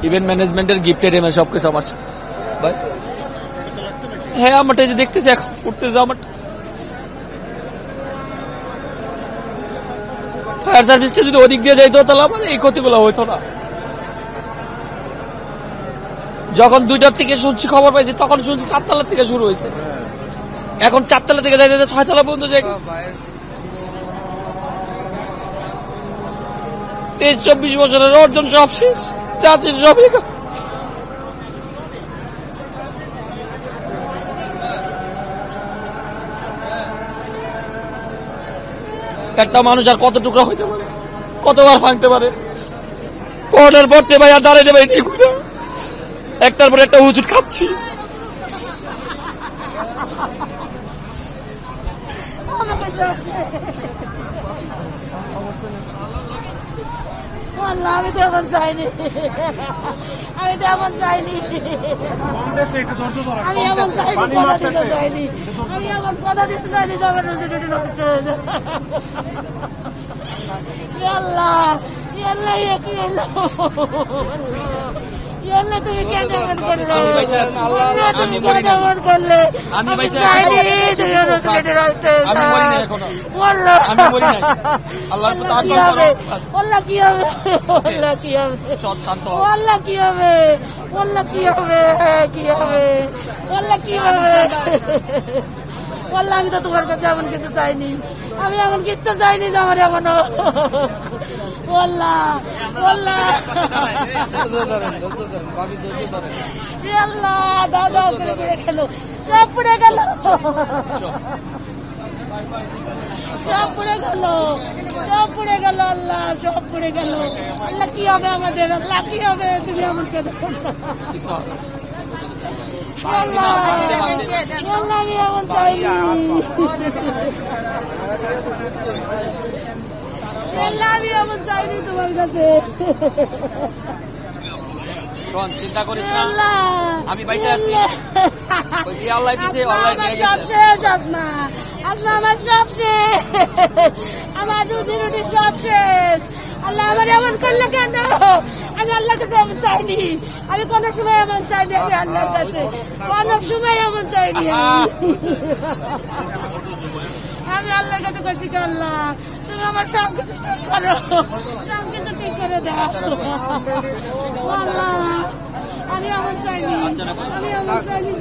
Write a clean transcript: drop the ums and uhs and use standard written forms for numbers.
Event ম্যানেজমেন্টের gifted M সবকিছু আমার ভাই। হ্যাঁ আমারটা যে দেখতেছি এখন উঠতেছে আমার। ফায়ার সার্ভিসটা যদি ওদিক দিয়ে যাইতো তাহলে আমার এই ক্ষতিগুলো হইতো না। যখন 2টার থেকে শুনছি খবর পাইছি তখন শুনছি 4তলা থেকে শুরু হয়েছে, এখন 4তলা থেকে যাইতে 6তলা পর্যন্ত যাই। 23-24 বছরের অর্জন সব শেষ, যা ছিল সব। একটা মানুষ আর কত টুকরা হইতে পারে, কতবার ভাঙতে পারে। কর্নার পড়তে ভাই আর দাঁড়াইতে পারি ঠিক না, একটার পর একটা হুজুট খাচ্ছি। আমি তো এমন চাইনি, আমি তো এমন চাইনি, আমি এমন চাইনি, কথা দিতে চাইনি, আমি এমন কথা দিতে চাইনি। আল্লাহ আল্লাহ তুমি কেন এমন করলে, তুমি কেন এমন করলে? আমি চাইনি আল্লাহ কি হবে, আল্লাহ কি হবে, আল্লাহ কি হবে, আল্লাহ কি হবে, কি হবে, আল্লাহ কি হবে। আল্লাহ আমি তো তোমার কাছে এমন কিছু চাইনি, আমি এমন কিচ্ছু চাইনি যে আমার এমন। আল্লাহ আল্লাহ আল্লাহ দাদা করে গেল, সব পড়ে গেল, সব পড়ে গেল, সব পড়ে গেল, আল্লাহ সব পড়ে গেল। আল্লাহ কি হবে আমাদের, আল্লাহ কি হবে, তুমি এমন কেন? আমি এমন চাইনি, আমি এমন চাইনি তোমার কাছে। শোন, চিন্তা করিস না, আমি বাইসে আছি। আল্লাহ দিছে, আল্লাহ নিয়ে গেছে। আমার সব শেষ, আমার রুজি রুটি সব শেষ। আল্লাহ আমার এমন করলে কেন? আমি আল্লাহর কাছে এমন চাইনি, আমি কোন সময় এমন চাইনি, আমি আল্লাহর কাছে কোন সময় এমন চাইনি। আমি আল্লাহর কাছে করছি কি আল্লাহ তুমি আমার সব কিছু ঠিক করো, সব কিছু ঠিক করে দাও। আল্লাহ আমি এমন চাইনি, আমি এমন চাইনি।